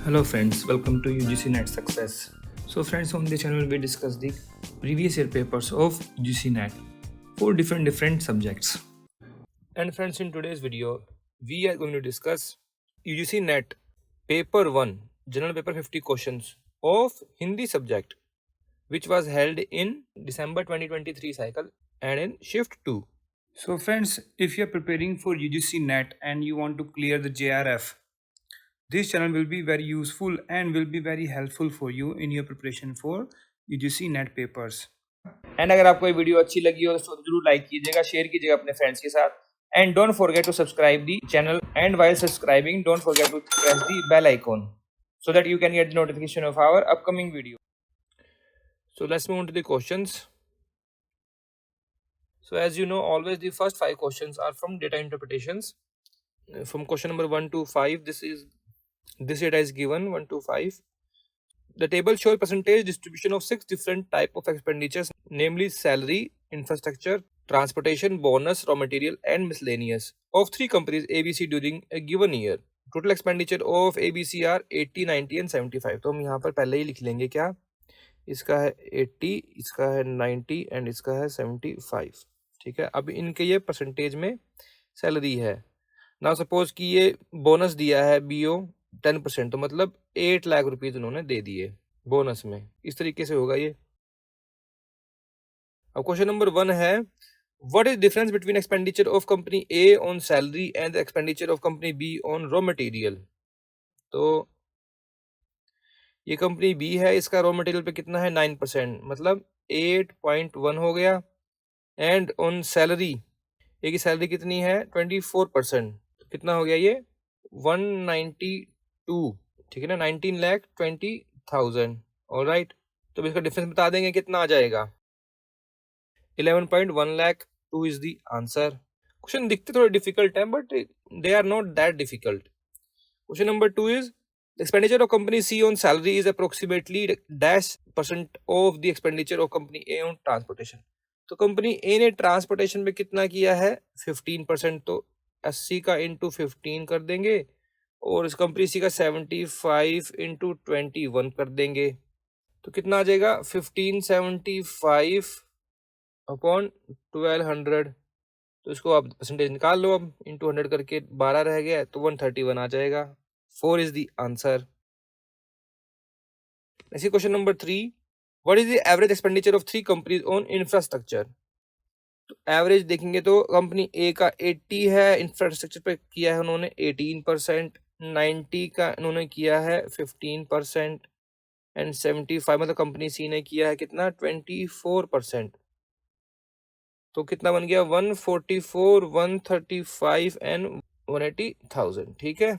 Hello friends, welcome to UGC Net Success. So friends, on this channel we discuss the previous year papers of UGC Net for different subjects. And friends, in today's video we are going to discuss UGC Net paper 1 general paper 50 questions of Hindi subject, which was held in December 2023 cycle and in shift 2. So friends, if you are preparing for UGC Net and you want to clear the JRF, this channel will be very useful and will be very helpful for you in your preparation for UGC net papers. And अगर आपको ये video अच्छी लगी हो तो जरूर like कीजिएगा, share कीजिएगा अपने फ्रेंड्स के साथ. And don't forget to subscribe the channel, and while subscribing don't forget to press the bell icon so that you can get the notification of our upcoming video. So let's move on to the questions. So as you know, always the first 5 questions are from data interpretations. From question number 1 to 5, this data is given 1 to 5. The table shows percentage distribution of 6 different type of expenditures, namely salary, infrastructure, transportation, bonus, raw material and miscellaneous of 3 companies ABC during a given year. Total expenditure of ABC are 80, 90 and 75. तो हम यहाँ पर पहले ही लिख लेंगे क्या, इसका है 80, इसका है 90 एंड इसका है 75. ठीक है, अब इनके ये परसेंटेज में सैलरी है. ना सपोज कि ये बोनस दिया है BO 10%, तो मतलब 8 लाख रुपीज उन्होंने दे दिए बोनस में. इस तरीके से होगा ये. अब क्वेश्चन नंबर 1 है, what is difference between expenditure of company A on salary and expenditure of company B on raw material. तो ये कंपनी B है, इसका रॉ मटेरियल पे कितना है 9%, मतलब 8.1 हो गया. एंड ऑन सैलरी, एक की सैलरी कितनी है 24%, तो कितना हो गया ये 192. ठीक है ना, 19,20,000. ऑलराइट, तो इसका डिफरेंस बता देंगे कितना आ जाएगा, 11.1 lakh. 2 is the answer. Question दिखते थोड़े डिफिकल्ट हैं but they are not that difficult. Question number 2 is expenditure of company C on salary is approximately -% of the expenditure of company A on transportation. तो company A ने transportation पे कितना किया है 15%, तो 80 का इंटू 15 कर देंगे और इस कंपनी C का 75 इंटू 21 कर देंगे, तो कितना आ जाएगा 1575 अपॉन 1200. तो इसको आप परसेंटेज निकाल लो, अब इंटू 100 करके 12 रह गया तो 131 आ जाएगा. 4 is the answer. Next question number 3. What is the average expenditure of 3 companies on infrastructure? तो एवरेज देखेंगे तो कंपनी A का 80 है, इंफ्रास्ट्रक्चर पे किया है उन्होंने 18%, 90 का उन्होंने किया है 15% एंड 75 मतलब कंपनी C ने किया है कितना 24%. तो कितना बन गया 144, 135 एंड 180,000. ठीक है,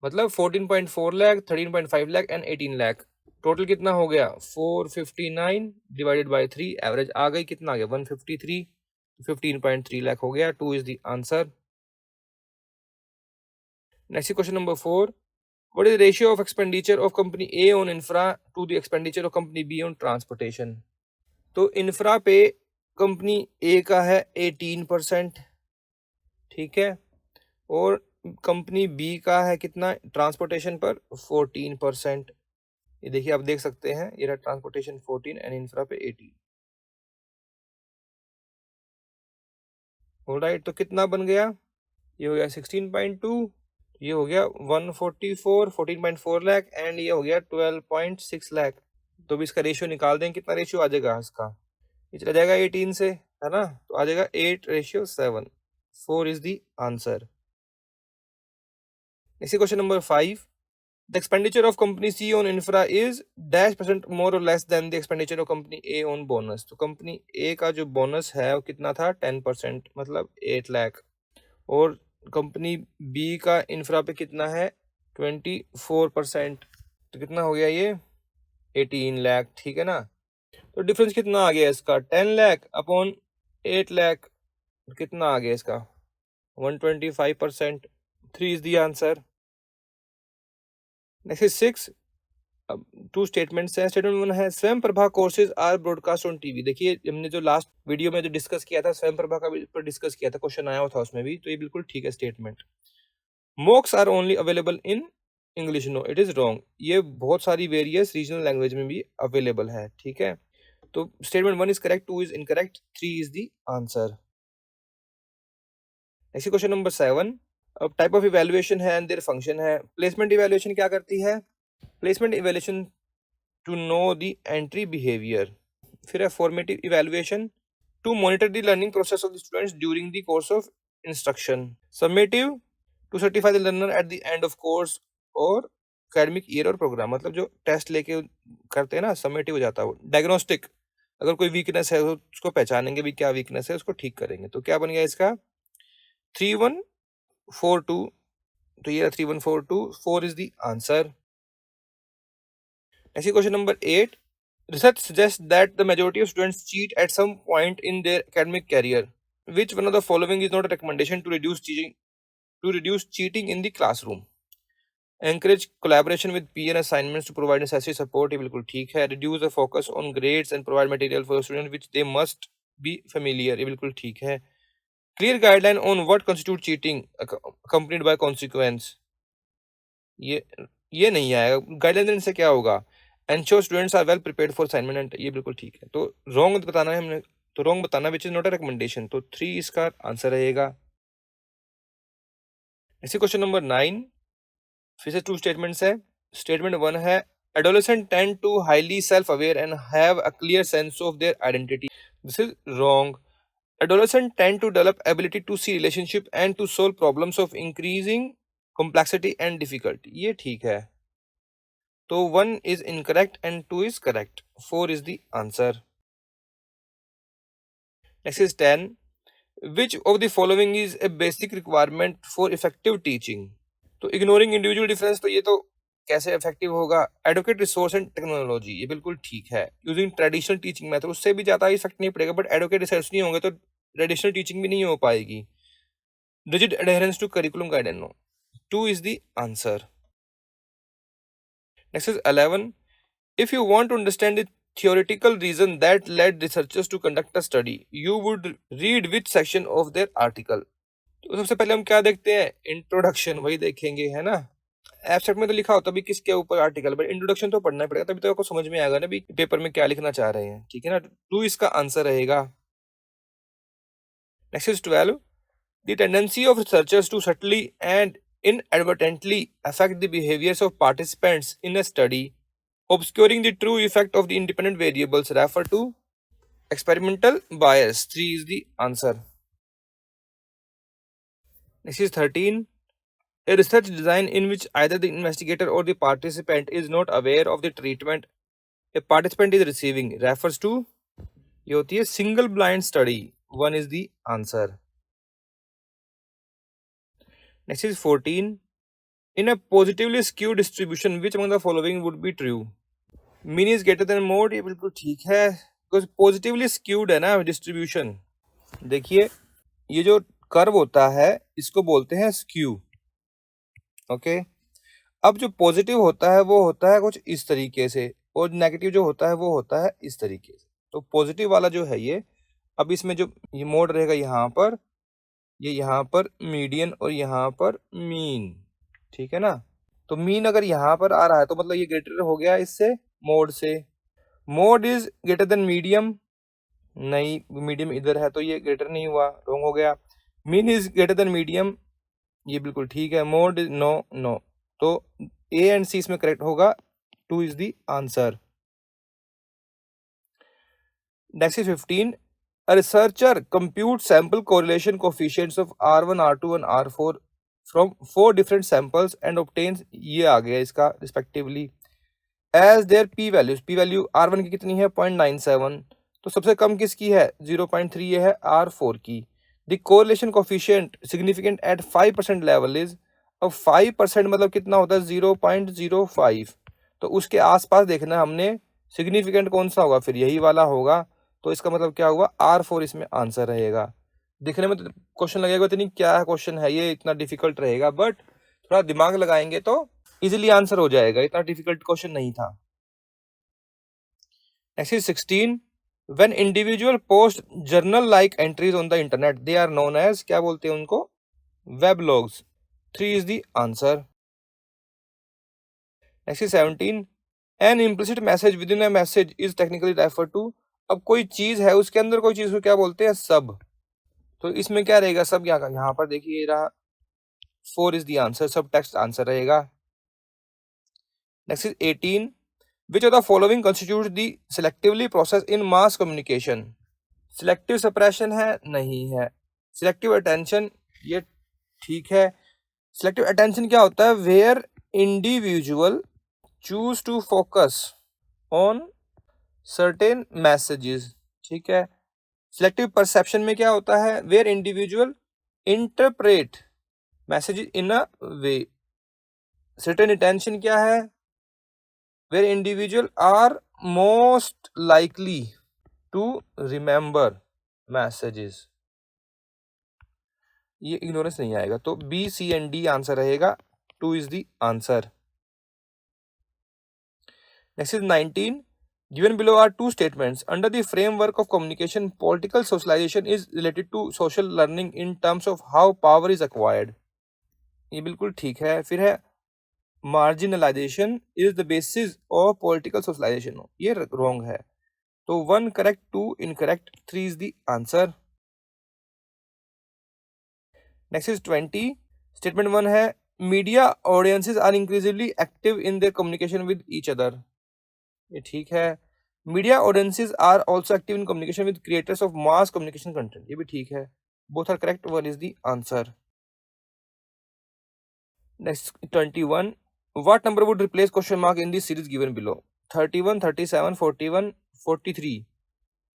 मतलब 14.4 लाख, 13.5 लाख एंड 18 लाख. टोटल कितना हो गया 459 डिवाइडेड बाय 3, एवरेज आ गई कितना आ गया 153, 15.3 लाख हो गया. 2 is the answer. Next question number 4. What is the ratio of expenditure of company A on infra to the expenditure of company B on transportation. तो इंफ्रा पे कंपनी A का है 18%. ठीक है, और कंपनी B का है कितना ट्रांसपोर्टेशन पर 14%. ये देखिए आप देख सकते हैं, ये रहा ट्रांसपोर्टेशन 14 एंड इंफ्रा पे 18. ऑलराइट, तो कितना बन गया, ये हो गया 16.2, ये हो गया 144, 14.4 लाख एंड ये हो गया 12.6 लाख. तो भी इसका रेशियो निकाल दें, कितना रेशियो आ जाएगा इसका, ये चला जाएगा 18 से, है ना, तो आ जाएगा 8:7. 4 is the answer. Next question number 5. The expenditure of company C on infra is -% more or less than the expenditure of company A on bonus. तो कंपनी A का जो बोनस है वो कितना था 10%, मतलब 8 लाख, और कंपनी B का इंफ्रा पे कितना है 24%, तो कितना हो गया ये 18 लाख. ठीक है ना, तो डिफरेंस कितना आ गया इसका 10 लाख अपॉन 8 लाख, कितना आ गया इसका 125%. 3 is the answer. Next is 6. अब 2 स्टेटमेंट्स हैं. स्टेटमेंट 1 है Swayam Prabha courses are broadcast on TV. देखिए हमने जो लास्ट वीडियो में जो डिस्कस किया था स्वयं प्रभा का पर डिस्कस किया था, क्वेश्चन आया था उसमें भी, तो ये बिल्कुल ठीक है statement. MOOCs are only available in English no, it is wrong. ये बहुत सारी वेरियस रीजनल लैंग्वेज में भी अवेलेबल है, ठीक है। तो statement 1 is correct, 2 is incorrect, 3 is the answer. Next question number 7। अब टाइप ऑफ इवैल्यूएशन है एंड देयर फंक्शन है। प्लेसमेंट इवैल्यूएशन क्या करती है? Placement evaluation to know the entry behaviour. फिर है formative evaluation to monitor the learning process of the students during the course of instruction. Summative to certify the learner at the end of course और academic year और programme, मतलब जो test लेके करते हैं ना, समेटिव हो जाता है वो। डायग्नोस्टिक, अगर कोई वीकनेस है तो उसको पहचानेंगे भी क्या वीकनेस है, उसको ठीक करेंगे। तो क्या बन गया इसका? 3142। तो ये 3142, 4 is the answer. Next question number 8। Research suggests that the majority of students cheat at some point in their academic career. Which one of the following is not a recommendation to reduce cheating in the classroom? Encourage collaboration with peer assignments to provide necessary support. ये बिल्कुल ठीक है। Reduce the focus on grades and provide material for students which they must be familiar. ये बिल्कुल ठीक है। Clear guideline on what constitutes cheating accompanied by consequence. ये नहीं आएगा। गाइडलाइन देने से क्या होगा? Ensure students are well prepared for assignment and ये बिल्कुल ठीक है। तो रॉन्ग बताना है हमने, तो रॉन्ग बताना which is not a recommendation, तो 3 इसका आंसर रहेगा। इसी क्वेश्चन नंबर 9, फिर से 2 स्टेटमेंट्स है। स्टेटमेंट 1 है adolescent tend to highly self-aware and have a clear sense of their identity. This is wrong. Adolescent tend to develop ability to see relationship and to solve problems of increasing complexity and difficulty. ये ठीक है। तो 1 is incorrect and 2 is correct. 4 is the answer. Next is 10. Which of the following is a basic requirement for effective teaching? तो ignoring individual difference, तो ये तो कैसे effective होगा? Adequate resource and technology, ये बिल्कुल ठीक है। Using traditional teaching method, उससे भी ज़्यादा इफेक्ट नहीं पड़ेगा, बट adequate resource नहीं होंगे तो traditional teaching भी नहीं हो पाएगी। Rigid adherence to curriculum guidelines, no. 2 is the answer. Next is 11. If you want to understand the theoretical reason that led researchers to conduct a study, you would read which section of their article. तो सबसे पहले हम क्या देखते हैं? Introduction, वही देखेंगे, है ना। एब्स्ट्रैक्ट में तो लिखा होता भी किसके ऊपर आर्टिकल, बट इंट्रोडक्शन तो पढ़ना पड़ेगा, तभी तो आपको समझ में आएगा ना भी पेपर में क्या लिखना चाह रहे हैं, ठीक है ना। 2 इसका आंसर रहेगा। Next is 12. The tendency of researchers to subtly and inadvertently affect the behaviors of participants in a study, obscuring the true effect of the independent variables, refer to experimental bias. 3 is the answer. Next is 13. A research design in which either the investigator or the participant is not aware of the treatment a participant is receiving refers to, ये होती है single blind study. 1 is the answer. Next is 14. In a positively skewed distribution, which among the following would be true? Mean is greater than mode, ये बिल्कुल ठीक है, because positively skewed है ना distribution. देखिए ये जो कर्व होता है इसको बोलते हैं स्क्यू, ओके। अब जो पॉजिटिव होता है वो होता है कुछ इस तरीके से, और नेगेटिव जो होता है वो होता है इस तरीके से। तो पॉजिटिव वाला जो है ये, अब इसमें जो ये मोड रहेगा यहाँ पर, ये यहाँ पर मीडियन और यहाँ पर मीन, ठीक है ना। तो मीन अगर यहाँ पर आ रहा है तो मतलब ये ग्रेटर हो गया इससे, मोड से। Mode is greater than medium, नहीं, मीडियम इधर है तो ये ग्रेटर नहीं हुआ, रॉन्ग हो गया। Mean is greater than medium, ये बिल्कुल ठीक है। मोड इज नो, नो, तो ए एंड सी इसमें करेक्ट होगा। 2 is the answer. Next is 15. A researcher computes sample correlation coefficients of R1, R2 and R4 from 4 different samples and obtains, ये आ गया इसका respectively, as their p values. p value R1 की कितनी है? 0.97, तो सबसे कम किसकी है? 0.3, ये है R4 की। The correlation coefficient significant at 5% level is, अब 5% मतलब कितना होता है? 0.05, तो उसके आसपास देखना हमने सिग्निफिकेंट कौन सा होगा, फिर यही वाला होगा। तो इसका मतलब क्या हुआ? R4 इसमें आंसर रहेगा। दिखने में तो क्वेश्चन लगेगा इतनी क्या क्वेश्चन है ये, इतना डिफिकल्ट रहेगा, बट थोड़ा दिमाग लगाएंगे तो इजीली आंसर हो जाएगा, इतना डिफिकल्ट क्वेश्चन नहीं था। Next is 16. When individual post journal like entries on the internet, they are known as, क्या बोलते हैं उनको? Web logs. 3 is the answer. Next is 17, an implicit message within a message is technically refer to. अब कोई चीज है उसके अंदर कोई चीज को क्या बोलते हैं, सब। तो इसमें क्या रहेगा, सब यहाँ पर देखिए ये रहा 4 इज द आंसर, सब टेक्स्ट आंसर रहेगा। Next is 18, which of the following constitute the selectively process in mass communication. Selective suppression है, नहीं है। सिलेक्टिव अटेंशन, ये ठीक है। सिलेक्टिव अटेंशन क्या होता है, where individual choose to focus on certain messages, ठीक है। सिलेक्टिव परसेप्शन में क्या होता है, where individual interpret messages in a way. Certain attention क्या है, where individual are most likely to remember messages. ये इग्नोरेंस नहीं आएगा, तो B C and D answer रहेगा, 2 is the answer. Next is 19, given below are two statements under the framework of communication, political socialization is related to social learning in terms of how power is acquired। ये बिल्कुल ठीक है। फिर है marginalization is the basis of political socialization, ये wrong है। तो 1 correct, 2 incorrect, 3 is the answer। Next is 20, statement 1 है media audiences are increasingly active in their communication with each other, ये ठीक है। Media audiences are also active in communication with creators of mass communication content, ये भी ठीक है। Both are correct, 1 is the answer. Next 21, what number would replace question mark in this series given below. 31, 37, 41, 43,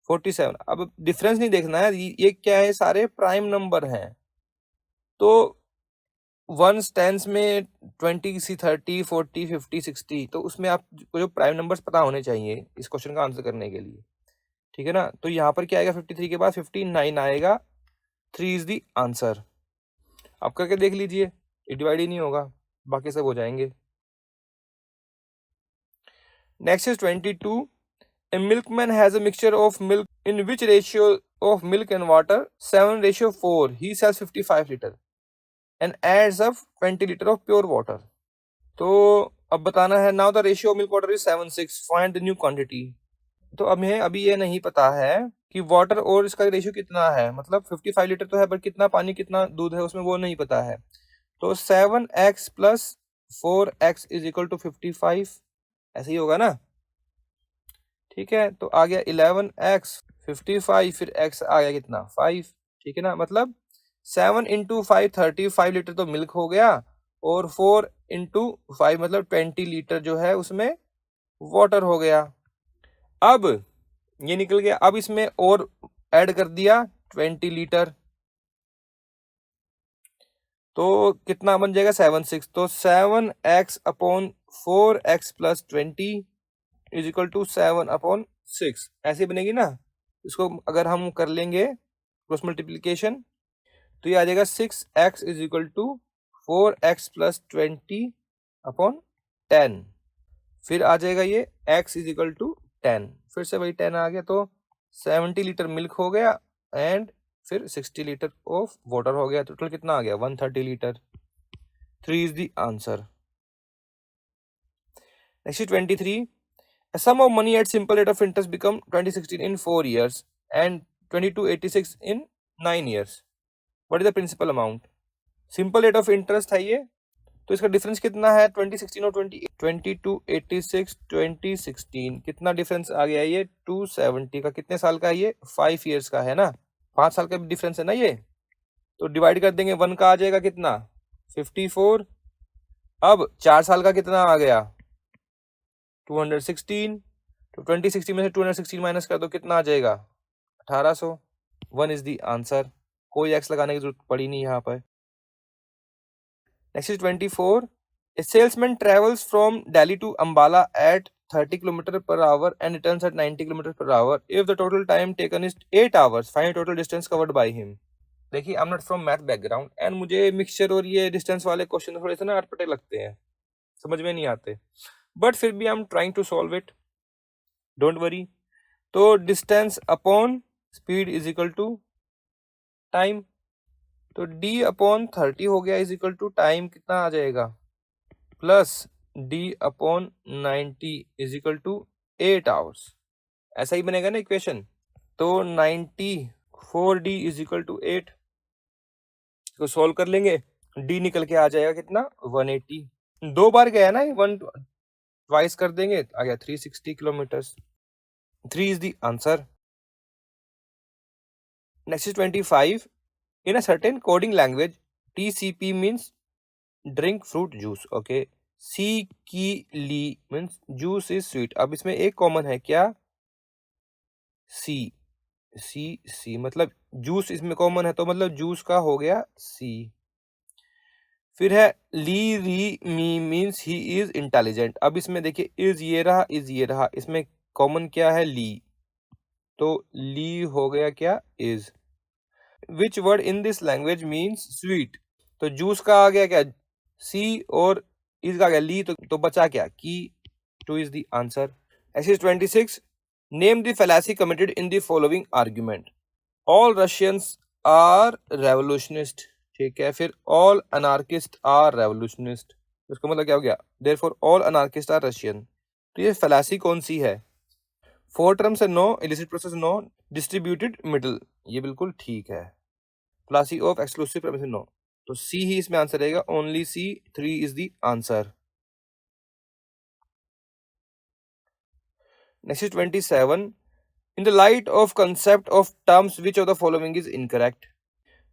47। अब difference नहीं देखना है, ये क्या है, सारे प्राइम नंबर हैं। तो 1 टेंस में 20, 30, 40, 50, 60, तो उसमें आपको जो प्राइम नंबर्स पता होने चाहिए इस क्वेश्चन का आंसर करने के लिए, ठीक है ना। तो यहाँ पर क्या आएगा, 53 के बाद 59 आएगा, 3 इज द आंसर। आप करके देख लीजिए, ये डिवाइड ही नहीं होगा, बाकी सब हो जाएंगे। Next is 22, a milkman has a mixture of milk in which ratio of milk and water, 7:4, he sells 55 liter and adds up 20 liter of pure water। तो अब बताना है, now the ratio of milk water is 7:6, find the new quantity. तो अब हमें अभी ये नहीं पता है कि वाटर और इसका रेशियो कितना है, मतलब 55 लीटर तो है पर कितना पानी कितना दूध है उसमें वो नहीं पता है। तो 7x plus 4x is equal to 55, ऐसे ही होगा ना, ठीक है। तो आ गया 11x 55, फिर x आ गया कितना 5, ठीक है ना। मतलब 7 इंटू 5 35 लीटर तो मिल्क हो गया, और 4 इंटू 5 मतलब 20 लीटर जो है उसमें वाटर हो गया। अब ये निकल गया, अब इसमें और ऐड कर दिया 20 लीटर, तो कितना बन जाएगा 7/6। तो 7x upon 4x plus 20 is equal to 7/6, ऐसे बनेगी ना। इसको अगर हम कर लेंगे क्रॉस मल्टीप्लीकेशन, तो ये आ जाएगा 6x is equal to 4x plus 20 upon 10। फिर आ जाएगा ये x इज इक्वल टू 10, फिर से वही 10 आ गया। तो 70 लीटर मिल्क हो गया एंड फिर 60 लीटर ऑफ वाटर हो गया। टोटल कितना आ गया 130 litre, 3 is the answer. Next 23, a sum of money at simple rate of interest become 2016 in 4 years and 2286 in 9 years, what is the principal amount। Simple rate of interest है ये, तो इसका difference कितना है 2016 और 2286, 2016 कितना डिफरेंस आ गया, ये 270 का। कितने साल का है ये, 5 ईयर्स का है ना, 5 साल का डिफरेंस है ना ये। तो डिवाइड कर देंगे, 1 का आ जाएगा कितना 54, अब 4 साल का कितना आ गया 216, तो 2016 में से 216 माइनस कर दो, कितना आ जाएगा 1800, 1 इज द आंसर। कोई एक्स लगाने की जरूरत पड़ी नहीं यहाँ पर। Next is 24, a salesman travels from Delhi to Ambala at 30 km per hour and returns at 90 km per hour. If the total time taken is 8 hours, find total distance covered by him। देखिए, I am not from math background and मुझे mixture और ये distance वाले question थोड़े से ना अटपटे लगते हैं, समझ में नहीं आते, बट फिर भी I am trying to solve it, don't worry. तो distance upon speed is equal to time, तो d अपॉन 30 हो गया इज इक्वल टू टाइम कितना आ जाएगा plus D/90 is equal to 8 hours. ऐसा ही बनेगा ना इक्वेशन। तो 90 4D इज इक्वल टू 8 को सोल्व कर लेंगे, D निकल के आ जाएगा कितना 180। दो बार गया ना, वन ट्वाइस कर देंगे आ गया 360 kilometres. 3 is the answer. Next is 25. In a certain coding language, TCP means drink fruit juice. Okay. C की ली means juice is sweet. अब इसमें एक कॉमन है क्या, C। C मतलब जूस इसमें कॉमन है, तो मतलब जूस का हो गया C। फिर है ली री मी मीन्स ही इज इंटेलिजेंट। अब इसमें देखिए इज ये रहा, इज ये रहा, इसमें कॉमन क्या है ली, तो ली हो गया क्या is. Which word in this language means sweet, तो जूस का आ गया क्या सी और इज का आ गया ली, तो बचा क्या की। 2 is the answer. Exercise 26, name the fallacy committed in the following argument. All Russians are revolutionist, ठीक है। फिर ऑल अनार्किस्ट आर रेवोल्यूशनिस्ट, उसका मतलब क्या हो गया therefore all anarchist are Russian. तो ये फैलासी कौन सी है, फोर टर्म्स है no, illicit process no, distributed middle ये बिल्कुल ठीक है। Fallacy of exclusive premise no, तो सी ही इसमें आंसर रहेगा, only C. 3 is the answer. Next is 27, in the light of concept of terms which of the following is incorrect?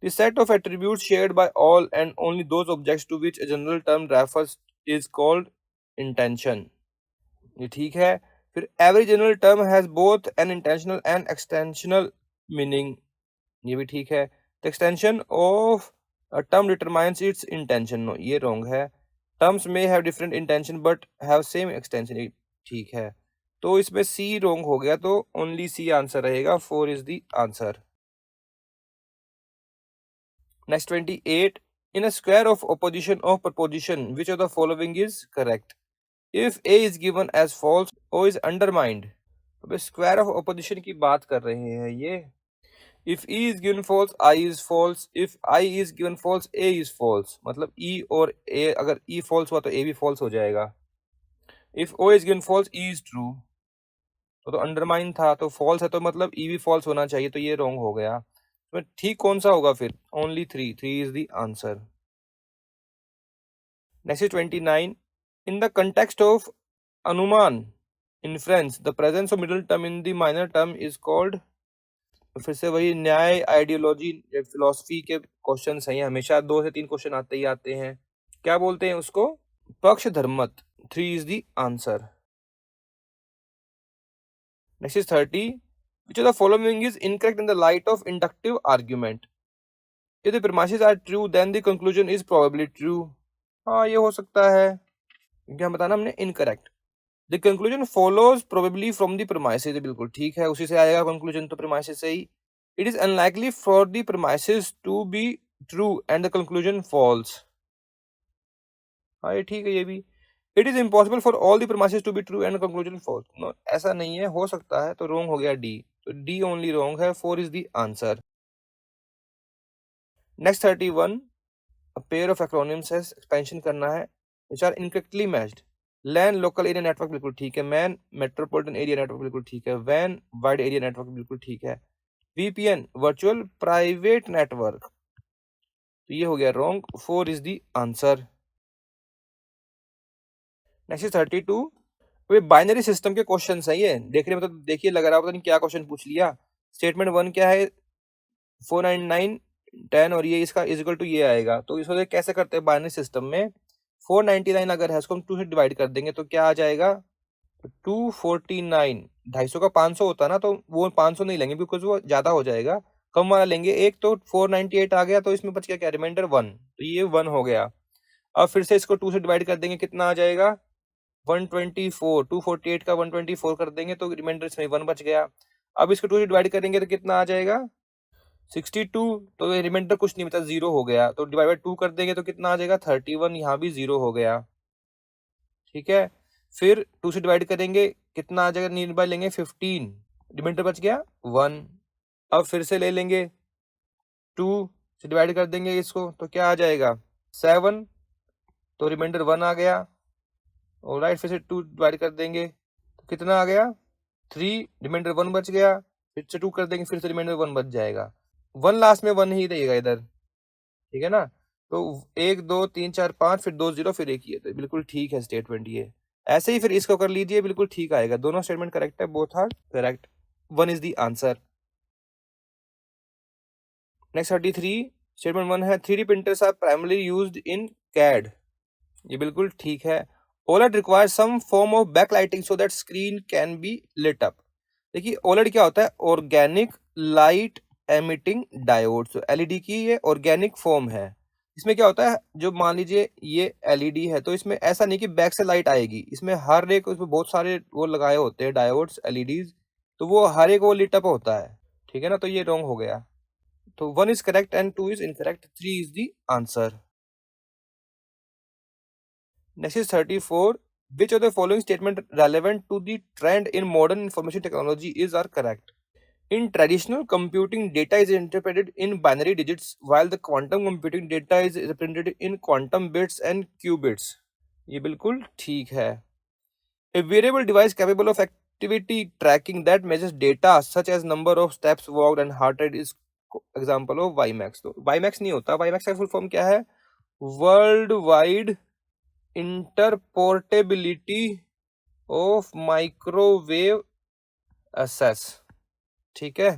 The set of attributes shared by all and only those objects to which a general term refers is called intention. ये ठीक है। फिर every general term has both an intentional and extensional meaning, ये भी ठीक है। The extension of a term determines its intension, no ये wrong है। Terms may have different intention but have same extension, ये ठीक है। तो इसमें सी रोंग हो गया, तो ओनली सी आंसर रहेगा। 4 is the answer. Next 28, in a square of opposition of proposition which of the following is correct. If A is given as false O is undermined. अब स्क्वायर ऑफ ऑपोजिशन की बात कर रहे हैं ये। If E is given false I is false, if I is given false A is false, मतलब E और ए, अगर ई फॉल्स हुआ तो ए भी फॉल्स हो जाएगा। If O is given false E is true, तो अंडरमाइन था, तो फॉल्स है, तो मतलब ई भी फॉल्स होना चाहिए, तो ये रॉन्ग हो गया। तो ठीक कौन सा होगा फिर, only 3 is the answer. Next 29, in the context of अनुमान inference the presence of middle term in the minor term is called. फिर से वही न्याय आइडियोलॉजी फिलोसफी के क्वेश्चन हैं, हमेशा 2 से 3 क्वेश्चन आते ही आते हैं। क्या बोलते हैं उसको, पक्ष Dharmat. 3 is the answer. Next is 30. Which of the following is incorrect in the light of inductive argument? If the premises are true, then the conclusion is probably true. हाँ ये हो सकता है, क्योंकि हम बताना हमने incorrect. The conclusion follows probably from the premises, बिल्कुल ठीक है, उसी से आएगा conclusion, तो premises से ही। It is unlikely for the premises to be true and the conclusion false. हाँ ये ठीक है ये भी। It is impossible for all the premises to be true and conclusion false, no ऐसा नहीं है, हो सकता है, तो रॉन्ग हो गया डी, तो डी ओनली रॉन्ग है। 4 is the answer. Next 31, a pair of acronyms है, एक्सपेंशन करना है, which are incorrectly matched. LAN local area network बिल्कुल ठीक है, मैन मेट्रोपॉलिटन एरिया नेटवर्क बिल्कुल ठीक है, वैन वाइड एरिया नेटवर्क बिल्कुल ठीक है, वीपीएन वर्चुअल प्राइवेट नेटवर्क, तो ये हो गया wrong. 4 is the answer. Next 32, way binary system के क्वेश्चन है ये, देखने में तो देखिए लग रहा है पता नहीं क्या क्वेश्चन पूछ लिया। स्टेटमेंट 1 क्या है, 499 10 और ये इसका इक्वल टू ये आएगा, तो इसको देख कैसे करते हैं बाइनरी सिस्टम में। 499 अगर है उसको हम 2 से डिवाइड कर देंगे तो क्या आ जाएगा 249। 250 का 500 होता ना, तो वो 500 नहीं लेंगे बिकॉज वो ज्यादा हो जाएगा, कम वाला लेंगे एक, तो 498 आ गया, तो इसमें बच गया क्या रिमाइंडर 1, तो ये 1 हो गया। अब फिर से इसको 2 से डिवाइड कर देंगे, कितना आ जाएगा 124। 248 का 124 कर देंगे तो रिमाइंडर इसमें 1 बच गया। अब इसको 2 से डिवाइड करेंगे तो कितना आ जाएगा 62, तो ये रिमाइंडर कुछ नहीं बचा, 0 हो गया, तो डिवाइड बाय 2 कर देंगे तो कितना आ जाएगा 31, यहाँ भी 0 हो गया, ठीक है। फिर 2 से डिवाइड करेंगे कितना आ जाएगा, नियर बाय लेंगे 15, रिमाइंडर बच गया 1। अब फिर से ले लेंगे 2 से डिवाइड कर देंगे इसको, तो क्या आ जाएगा 7, तो रिमाइंडर 1 आ गया। और राइट फिर से 2 डिवाइड कर देंगे तो कितना आ गया 3, रिमाइंडर 1 बच गया, फिर से 2 कर देंगे, फिर से रिमाइंडर 1 बच जाएगा, 1 लास्ट में 1 ही रहेगा इधर, ठीक है ना। तो 1 2 3 4 5 फिर 2 0 फिर 1 ही है, तो बिल्कुल ठीक है स्टेटमेंट ये। ऐसे ही फिर इसको कर लीजिए, बिल्कुल ठीक आएगा, दोनों स्टेटमेंट करेक्ट है, both are correct, 1 is the answer. Next 33, statement 1 है 3D printers are primarily used in CAD, ये बिल्कुल ठीक है। OLED requires some form of backlighting so that screen can be lit up. देखिए OLED क्या होता है, ऑर्गेनिक लाइट एमिटिंग डायोड, तो एलईडी की ये ऑर्गेनिक फॉर्म है। इसमें क्या होता है, जो मान लीजिए ये एलईडी है, तो इसमें ऐसा नहीं कि बैक से लाइट आएगी, इसमें हर एक उसमें बहुत सारे वो लगाए होते हैं डायोड्स एलईडीज, तो वो हर एक वो लिट अप होता है, ठीक है ना। तो ये रॉन्ग हो गया, तो 1 is correct and 2 is incorrect, 3 is the answer. Next is 34. Which of the following statement relevant to the trend in modern information technology is are correct? In traditional computing, data is interpreted in binary digits, while the quantum computing data is represented in quantum bits and qubits. ये बिल्कुल ठीक है। A wearable device capable of activity tracking that measures data such as number of steps walked and heart rate is example of WiMAX. तो WiMAX नहीं होता, WiMAX का full form क्या है, world wide interoperability of microwave access, ठीक है।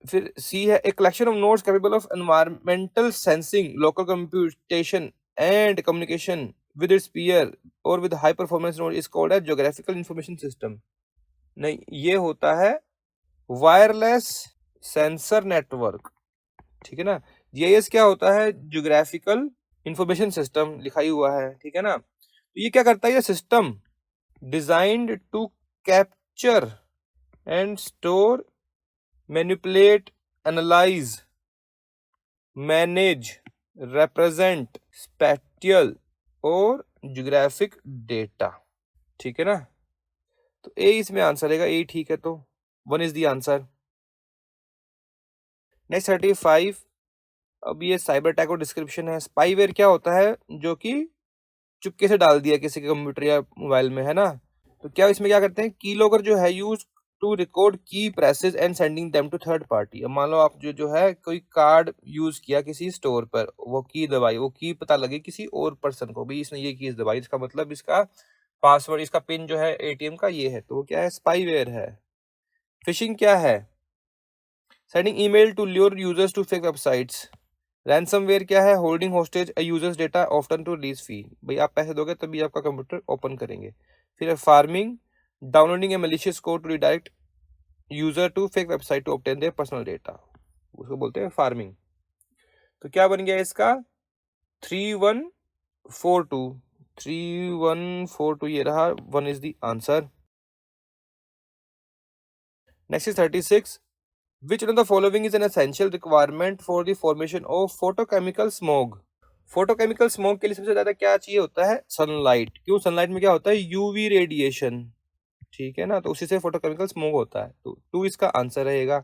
फिर C है a collection of nodes capable of environmental sensing local computation and communication with its peer और with high performance node is called as geographical information system. नहीं, ये होता है wireless sensor network, ठीक है ना। जीआईएस क्या होता है, ज्योग्राफिकल इंफॉर्मेशन सिस्टम लिखा ही हुआ है, ठीक है ना। तो ये क्या करता है, ये system designed to capture and store manipulate analyse manage represent spatial और ज्योग्राफिक डेटा, ठीक है ना। तो ए इसमें आंसर रहेगा, ए ठीक है, तो 1 इज द आंसर। नेक्स्ट 35, अब ये साइबर अटैक और डिस्क्रिप्शन है। स्पाईवेयर क्या होता है, जो कि चुपके से डाल दिया किसी के कंप्यूटर या मोबाइल में, है ना। तो क्या इसमें क्या करते हैं, की लॉगर जो है use to record key presses and sending them to third party. अब मान लो आप जो है कोई कार्ड यूज किया किसी स्टोर पर, वो की दबाई, वो की पता लगे किसी और पर्सन को, भाई इसने ये की दबाई, इसका मतलब इसका पासवर्ड, इसका पिन जो है एटीएम का ये है, तो वो क्या है, स्पाईवेयर है। फिशिंग क्या है, sending email to lure users to fake websites. Ransomware क्या है, holding hostage a user's data often to release fee, भाई आप पैसे दोगे तभी आपका कंप्यूटर ओपन करेंगे। फिर pharming, downloading a malicious code to redirect user to fake website to obtain their personal data, उसको बोलते हैं फार्मिंग। तो क्या बन गया इसका 3142, 3142 ये रहा, 1 is the answer. Next is 36, which one of the following is an essential requirement for the formation of photochemical smog? Photochemical smoke के लिए सबसे ज्यादा क्या चाहिए होता है, सनलाइट। क्यों, सनलाइट में क्या होता है, यूवी रेडिएशन, ठीक है ना, तो उसी से फोटोकेमिकल स्मोक होता है, तो 2 इसका आंसर रहेगा।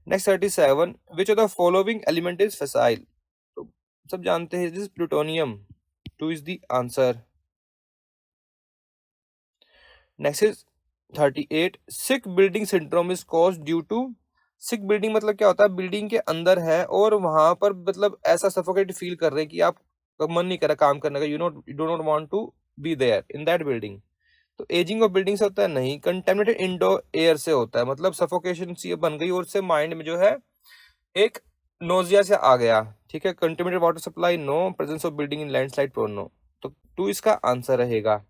Next 37, which of the following element is fissile, तो सब जानते हैं this plutonium, 2 is the answer. Next is 38, sick building syndrome is caused due to, sick building मतलब क्या होता है, बिल्डिंग के अंदर है और वहां पर मतलब ऐसा सफोकेट फील कर रहे हैं कि आप मन नहीं कर रहा काम करने का, you do not want to be there in that building. तो एजिंग ऑफ बिल्डिंग से होता है, नहीं, कंटेमिनेटेड इंडोर एयर से होता है, मतलब सफोकेशन सी बन गई और से माइंड में जो है एक नोजिया से आ गया, ठीक है। Contaminated water supply, no. Presence of building in landslide prone, no. तो 2 इसका आंसर रहेगा।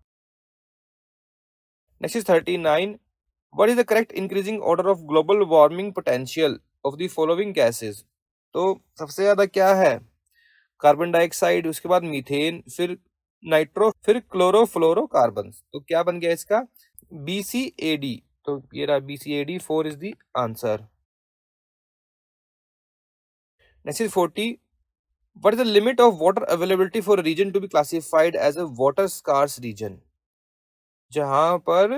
Next is 39, what is the correct increasing order of global warming potential of the following gases? तो सबसे ज्यादा क्या है, कार्बन डाइऑक्साइड, उसके बाद मीथेन, फिर नाइट्रो, फिर क्लोरोफ्लोरोकार्बन, तो क्या बन गया इसका BCAD, तो ये रहा BCAD, 4 is the answer. Next is 40, what is the limit of water availability for a region to be classified as a water scarce region? जहां पर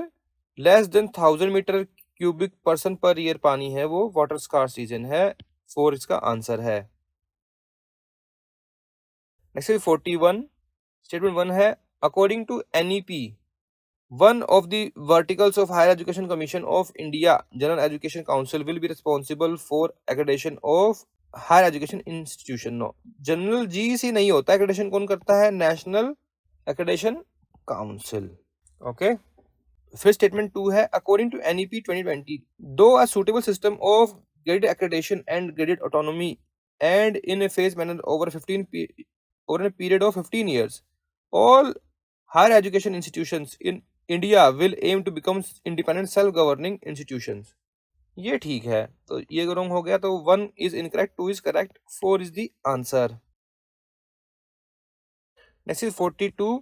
less than 1000 metre cubic person per year पानी है, वो water scars reason है, 4 इसका answer है। Next 41, statement 1 है according to NEP, one of the verticals of Higher Education Commission of India, General Education Council will be responsible for accreditation of higher education institution. No, general GEC नहीं होता, accreditation कौन करता है? National accreditation council. Okay. फिर statement 2 है according to NEP 2020, दो a suitable system of graded accreditation and graded autonomy and in a phased manner over a period of 15 years, all higher education institutions in India will aim to become independent self-governing institutions. ये ठीक है, तो ये wrong हो गया, तो 1 is incorrect, 2 is correct, 4 is the answer. Next is 42.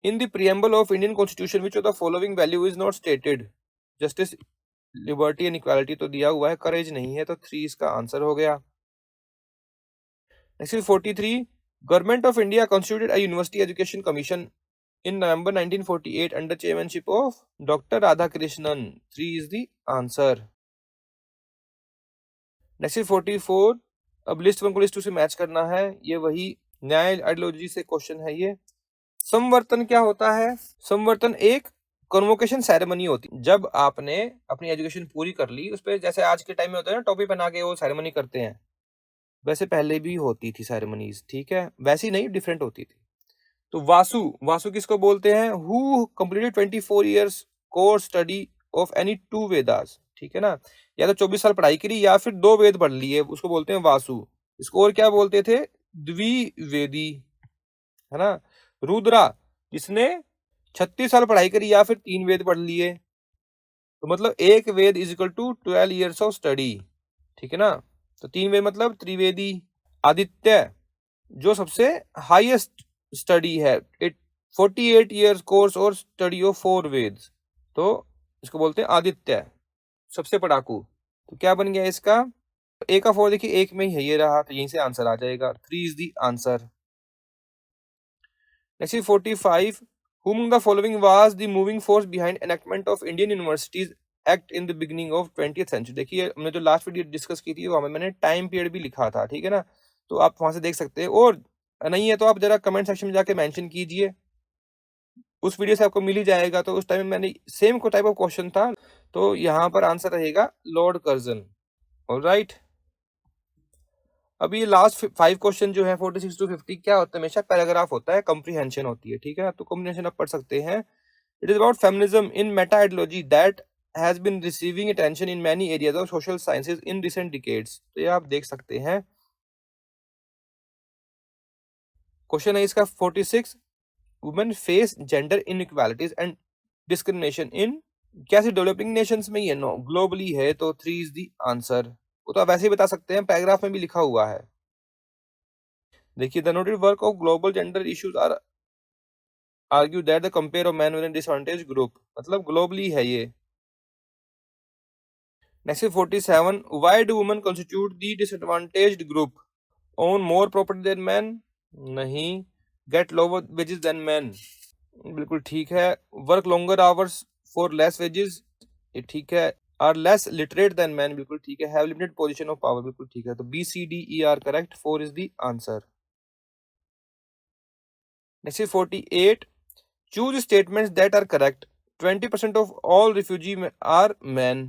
In the preamble of Indian Constitution, which of the following value is not stated? Justice, liberty and equality तो दिया हुआ है, courage नहीं है, तो 3 इसका आंसर हो गया. Next is 43. Government of India constituted a University Education Commission in November 1948 under chairmanship of Dr. Radhakrishnan. 3 is the answer. Next is 44. अब लिस्ट 1 को लिस्ट 2 से मैच करना है, ये वही न्याय आइडियोलॉजी से क्वेश्चन है ये. संवर्तन क्या होता है? संवर्तन एक कन्वोकेशन सेरेमनी होती है. जब आपने अपनी एजुकेशन पूरी कर ली, उस पर जैसे आज के टाइम में होता है ना, टोपी पहना के वो सेरेमनी करते हैं, वैसे पहले भी होती थी सेरेमनीज. ठीक है, वैसी नहीं, डिफरेंट होती थी. तो वासु, वासु किसको बोलते हैं? Who completed 24 years course study of any 2 Vedas. ठीक है ना, या तो 24 साल पढ़ाई करी या फिर 2 वेद पढ़ लिए, उसको बोलते हैं वासु. इसको और क्या बोलते थे? द्विवेदी, है ना. रुद्रा, जिसने 36 साल पढ़ाई करी या फिर 3 वेद पढ़ लिए, तो मतलब एक Veda is equal to 12 years of study. ठीक है ना, तो 3 वेद मतलब त्रिवेदी. आदित्य, जो सबसे हाईएस्ट स्टडी है, 48 इयर्स कोर्स और स्टडी ऑफ 4 वेद्स, तो इसको बोलते हैं आदित्य, सबसे पढ़ाकू. तो क्या बन गया इसका? ए का 4 देखिए, एक में ही है, ये रहा, तो यहीं से आंसर आ जाएगा. 3 is the answer. Next is 45. Who among the following was the moving force behind enactment of Indian Universities Act in the beginning of 20th century? देखिए, हमने जो लास्ट वीडियो डिस्कस की थी, वहाँ में मैंने टाइम पीरियड भी लिखा था. ठीक है ना, तो आप वहां से देख सकते हैं, और नहीं है तो आप जरा कमेंट सेक्शन में जाके मेंशन कीजिए, उस वीडियो से आपको मिल ही जाएगा. तो उस टाइम में मैंने सेम को टाइप ऑफ क्वेश्चन था, तो यहाँ पर आंसर रहेगा लॉर्ड कर्जन. ऑलराइट, अभी लास्ट 5 क्वेश्चन जो है 46 to 50 क्या होता है? हमेशा पैराग्राफ होता है, कंप्रीहेंशन होती है. ठीक है, तो कंप्रीहेंशन आप पढ़ सकते हैं. It is about feminism in meta ideology that has been receiving attention in many areas of social sciences in recent decades. तो ये आप देख सकते हैं. क्वेश्चन है इसका 46. Women face gender inequalities and discrimination in, क्या डेवलपिंग नेशंस में ही है? नो, ग्लोबली है, तो 3 इज द आंसर. वो तो आप वैसे ही बता सकते हैं, पैराग्राफ में भी लिखा हुआ है. देखिए, the noted work of global gender issues are argue that the compare of man with disadvantage group, मतलब ग्लोबली है ये. Next 47. Why do women constitute the disadvantaged group? Own more property than man? नहीं. Get lower wages than man? बिल्कुल ठीक है. Work longer hours for less wages? ये ठीक है. Are less literate than man? बिल्कुल ठीक है. Have limited position of power? बिल्कुल ठीक है. तो B C D E are correct. 4 is the answer. Next is 48. Choose statements that are correct. 20% of all refugee are man?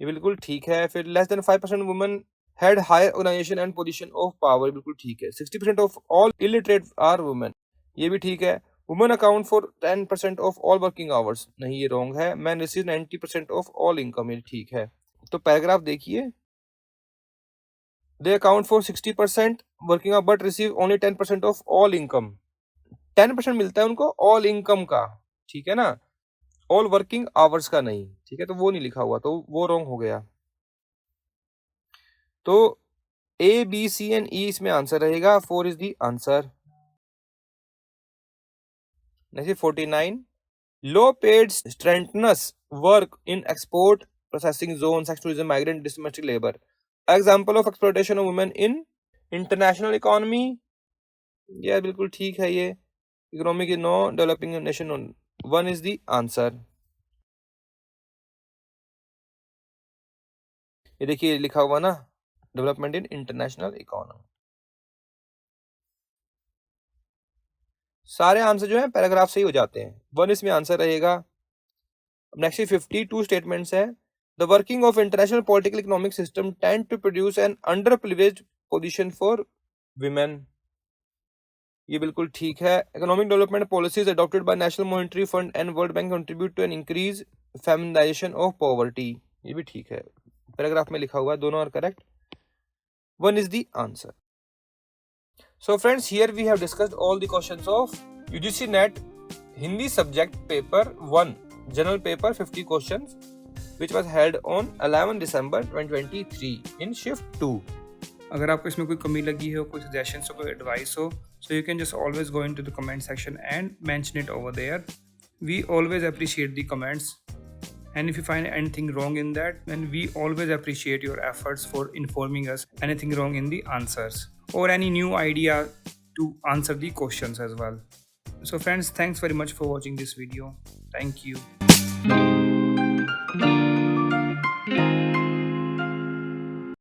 ये बिल्कुल ठीक है. फिर less than 5% women had higher organisation and position of power? बिल्कुल ठीक है. 60% of all illiterate are women? ये भी ठीक है. Women account for 10% of all working hours? नहीं, ये रॉन्ग है. Man receive 90% of all income? ये ठीक है. तो पैराग्राफ देखिए, they account for 60% working hour but receive only 10% of all income. 10% मिलता है उनको ऑल इनकम का. ठीक है ना, ऑल वर्किंग आवर्स का नहीं. ठीक है, तो वो नहीं लिखा हुआ, तो वो रॉन्ग हो गया. तो ए बी सी एंड ई इसमें आंसर रहेगा. 4 is the answer. Next 49. Low paid strenuous work in export processing zone, sex tourism, migrant, domestic labour. Example of exploitation of women in international economy? ये बिल्कुल ठीक है. ये economic no developing nation? 1 is the answer. ये देखिए लिखा हुआ ना, डेवलपमेंट इन इंटरनेशनल इकोनॉमी. सारे आंसर जो है पैराग्राफ से ही हो जाते हैं। 1 इसमें आंसर रहेगा। नेक्स्ट 52 स्टेटमेंट्स है। The working of international political economic system tend to produce an underprivileged position for women. ये बिल्कुल ठीक है। Economic development policies adopted by national monetary fund and world bank contribute to an increase feminisation of poverty. ये भी ठीक है, paragraph में लिखा हुआ है, दोनों are correct. 1 is the answer. So friends, here we have discussed all the questions of UGC NET Hindi subject paper 1 general paper 50 questions which was held on 11 December 2023 in shift 2. अगर आपको इसमें कोई कमी लगी हो, कोई सजेशन हो, कोई एडवाइस हो, so you can just always go into the comment section and mention it over there. We always appreciate the comments, and if you find anything wrong in that, then we always appreciate your efforts for informing us anything wrong in the answers or any new idea to answer the questions as well. So friends, thanks very much for watching this video. Thank you.